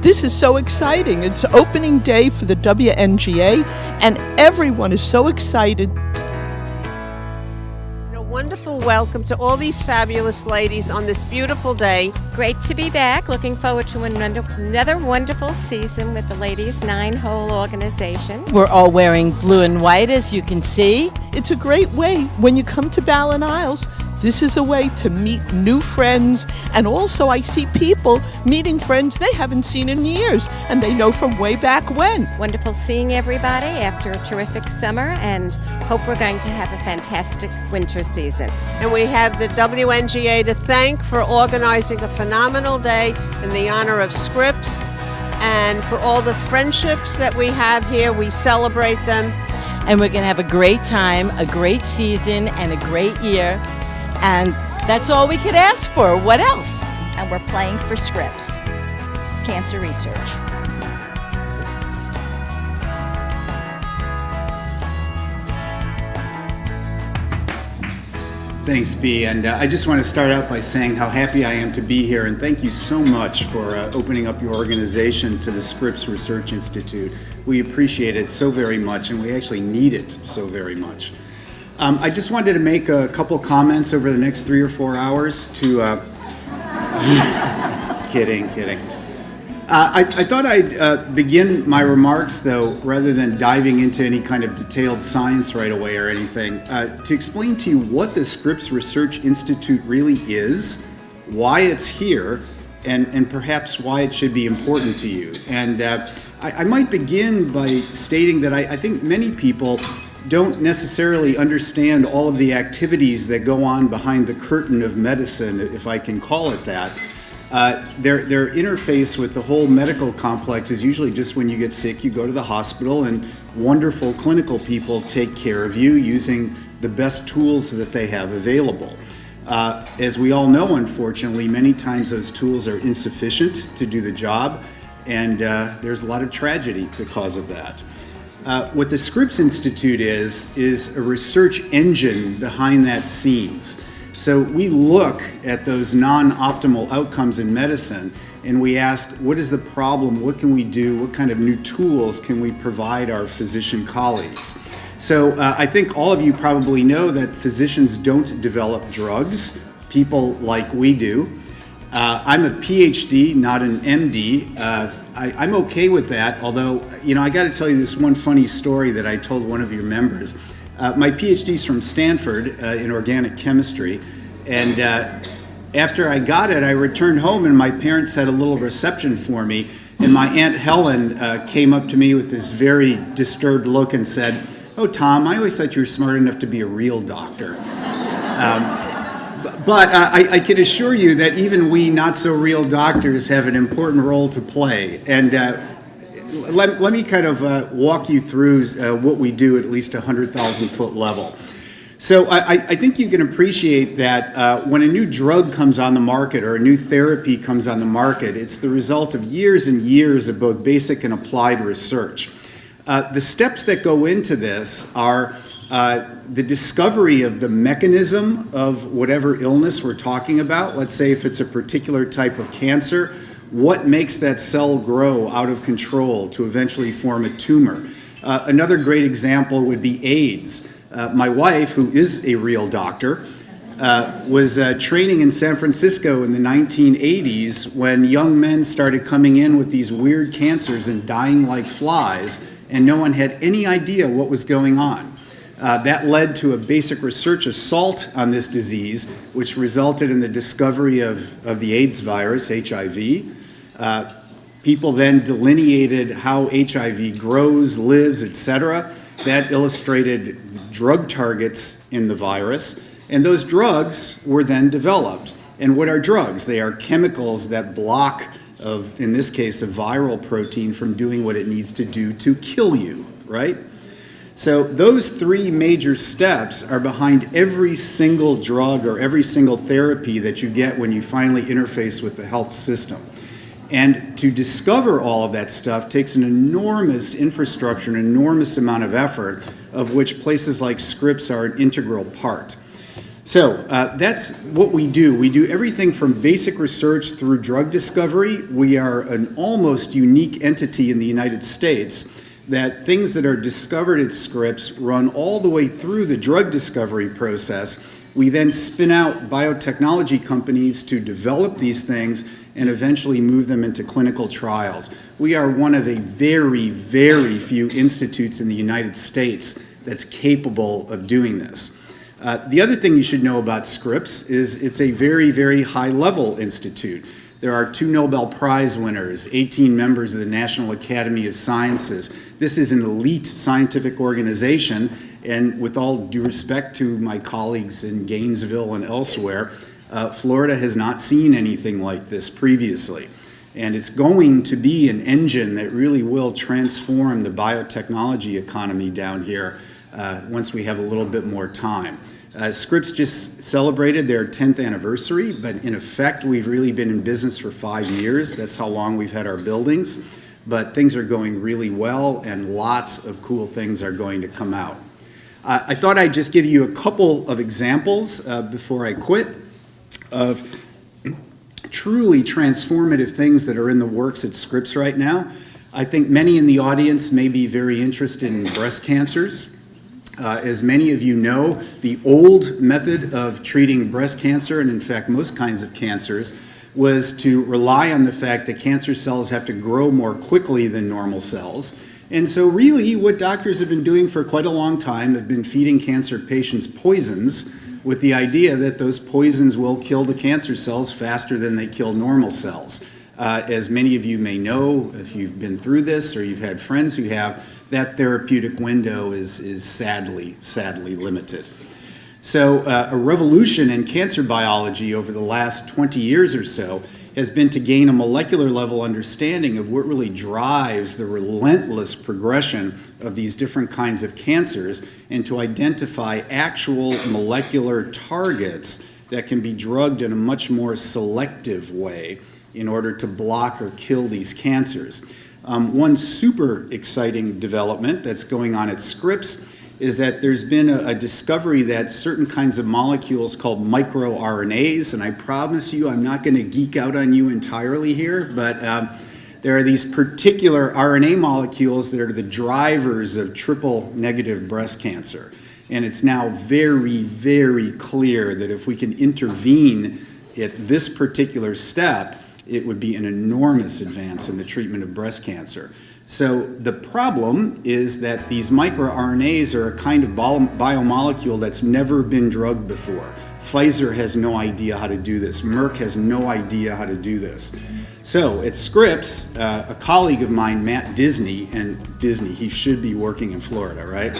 This is so exciting. It's opening day for the WNGA, and everyone is so excited. Wonderful welcome to all these fabulous ladies on this beautiful day. Great to be back. Looking forward to another wonderful season with the Ladies 9-Hole organization. We're all wearing blue and white, as you can see. It's a great way when you come to BallenIsles. This is a way to meet new friends, and also I see people meeting friends they haven't seen in years, and they know from way back when. Wonderful seeing everybody after a terrific summer, and hope we're going to have a fantastic winter season. And we have the WNGA to thank for organizing a phenomenal day in the honor of Scripps, and for all the friendships that we have here. We celebrate them. And we're going to have a great time, a great season, and a great year. And that's all we could ask for. What else? And we're playing for Scripps Cancer Research. Thanks, Bea. And I just want to start out by saying how happy I am to be here, and thank you so much for opening up your organization to the Scripps Research Institute. We appreciate it so very much, and we actually need it so very much. I just wanted to make a couple comments over the next 3 or 4 hours to, kidding. I thought I'd begin my remarks, though, rather than diving into any kind of detailed science right away or anything, to explain to you what the Scripps Research Institute really is, why it's here, and perhaps why it should be important to you. And I might begin by stating that I think many people don't necessarily understand all of the activities that go on behind the curtain of medicine, if I can call it that. Their interface with the whole medical complex is usually just when you get sick, you go to the hospital, and wonderful clinical people take care of you using the best tools that they have available. As we all know, unfortunately, many times those tools are insufficient to do the job, and there's a lot of tragedy because of that. What the Scripps Institute is a research engine behind that scenes. So we look at those non-optimal outcomes in medicine, and we ask, what is the problem? What can we do? What kind of new tools can we provide our physician colleagues? So I think all of you probably know that physicians don't develop drugs, people like we do. I'm a PhD, not an MD. I'm okay with that, although, I got to tell you this one funny story that I told one of your members. My PhD's from Stanford in organic chemistry, and after I got it, I returned home, and my parents had a little reception for me, and my Aunt Helen came up to me with this very disturbed look and said, "Oh, Tom, I always thought you were smart enough to be a real doctor." But I can assure you that even we not-so-real doctors have an important role to play. And let me kind of walk you through what we do at least 100,000-foot level. So I think you can appreciate that when a new drug comes on the market or a new therapy comes on the market, it's the result of years and years of both basic and applied research. The steps that go into this are the discovery of the mechanism of whatever illness we're talking about. Let's say if it's a particular type of cancer, what makes that cell grow out of control to eventually form a tumor? Another great example would be AIDS. My wife, who is a real doctor, was training in San Francisco in the 1980s when young men started coming in with these weird cancers and dying like flies, and no one had any idea what was going on. That led to a basic research assault on this disease, which resulted in the discovery of the AIDS virus, HIV. People then delineated how HIV grows, lives, etc. That illustrated drug targets in the virus, and those drugs were then developed. And what are drugs? They are chemicals that block, in this case, a viral protein from doing what it needs to do to kill you, right? So those three major steps are behind every single drug or every single therapy that you get when you finally interface with the health system. And to discover all of that stuff takes an enormous infrastructure, an enormous amount of effort, of which places like Scripps are an integral part. So that's what we do. We do everything from basic research through drug discovery. We are an almost unique entity in the United States that things that are discovered at Scripps run all the way through the drug discovery process. We then spin out biotechnology companies to develop these things and eventually move them into clinical trials. We are one of a very, very few institutes in the United States that's capable of doing this. The other thing you should know about Scripps is it's a very, very high-level institute. There are 2 Nobel Prize winners, 18 members of the National Academy of Sciences. This is an elite scientific organization, and with all due respect to my colleagues in Gainesville and elsewhere, Florida has not seen anything like this previously. And it's going to be an engine that really will transform the biotechnology economy down here once we have a little bit more time. Scripps just celebrated their 10th anniversary, but in effect, we've really been in business for 5 years. That's how long we've had our buildings. But things are going really well, and lots of cool things are going to come out. I thought I'd just give you a couple of examples before I quit of truly transformative things that are in the works at Scripps right now. I think many in the audience may be very interested in breast cancers. As many of you know, the old method of treating breast cancer, and in fact most kinds of cancers, was to rely on the fact that cancer cells have to grow more quickly than normal cells. And so really what doctors have been doing for quite a long time have been feeding cancer patients poisons with the idea that those poisons will kill the cancer cells faster than they kill normal cells. As many of you may know, if you've been through this or you've had friends who have, that therapeutic window is sadly limited. So a revolution in cancer biology over the last 20 years or so has been to gain a molecular level understanding of what really drives the relentless progression of these different kinds of cancers and to identify actual molecular targets that can be drugged in a much more selective way in order to block or kill these cancers. One super exciting development that's going on at Scripps is that there's been a discovery that certain kinds of molecules called microRNAs, and I promise you I'm not going to geek out on you entirely here, but there are these particular RNA molecules that are the drivers of triple-negative breast cancer. And it's now very, very clear that if we can intervene at this particular step, it would be an enormous advance in the treatment of breast cancer. So the problem is that these microRNAs are a kind of biomolecule that's never been drugged before. Pfizer has no idea how to do this. Merck has no idea how to do this. So at Scripps, a colleague of mine, Matt Disney, and Disney, he should be working in Florida, right?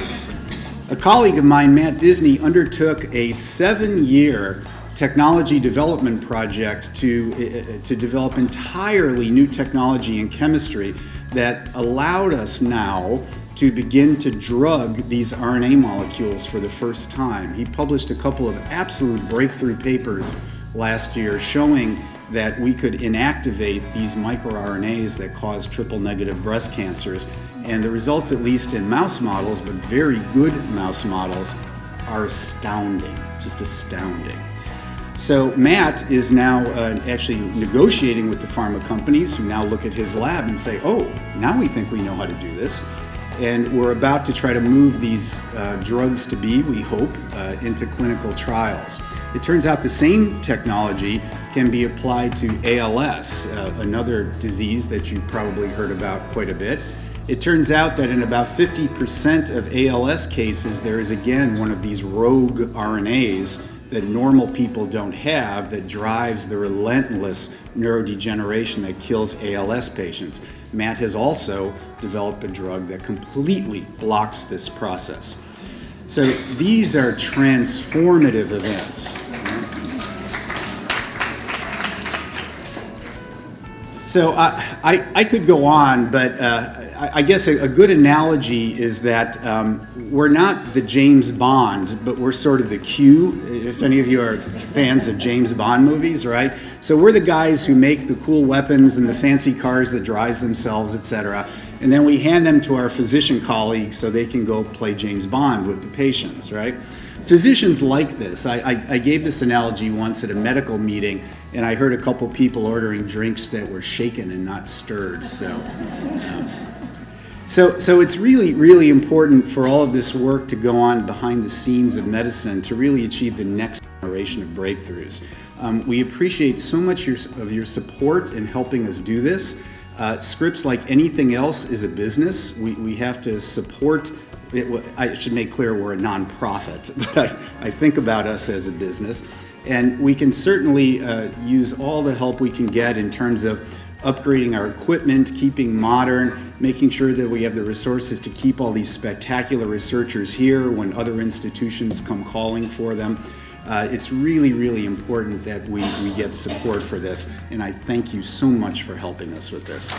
A colleague of mine, Matt Disney, undertook a 7-year technology development project to develop entirely new technology and chemistry that allowed us now to begin to drug these RNA molecules for the first time. He published a couple of absolute breakthrough papers last year showing that we could inactivate these microRNAs that cause triple-negative breast cancers. And the results, at least in mouse models, but very good mouse models, are astounding, just astounding. So Matt is now actually negotiating with the pharma companies who now look at his lab and say, oh, now we think we know how to do this. And we're about to try to move these drugs to be, we hope, into clinical trials. It turns out the same technology can be applied to ALS, another disease that you've probably heard about quite a bit. It turns out that in about 50% of ALS cases, there is again one of these rogue RNAs that normal people don't have that drives the relentless neurodegeneration that kills ALS patients. Matt has also developed a drug that completely blocks this process. So these are transformative events. So I could go on, but I guess a good analogy is that we're not the James Bond, but we're sort of the Q, if any of you are fans of James Bond movies, right? So we're the guys who make the cool weapons and the fancy cars that drives themselves, etc. And then we hand them to our physician colleagues so they can go play James Bond with the patients, right? physicians like this. I gave this analogy once at a medical meeting, and I heard a couple people ordering drinks that were shaken and not stirred. So it's really, really important for all of this work to go on behind the scenes of medicine to really achieve the next generation of breakthroughs. We appreciate so much of your support in helping us do this. Scripps, like anything else, is a business. We have to support it. I should make clear we're a nonprofit, but I think about us as a business. And we can certainly use all the help we can get in terms of upgrading our equipment, keeping modern, making sure that we have the resources to keep all these spectacular researchers here when other institutions come calling for them. It's really, really important that we get support for this, and I thank you so much for helping us with this.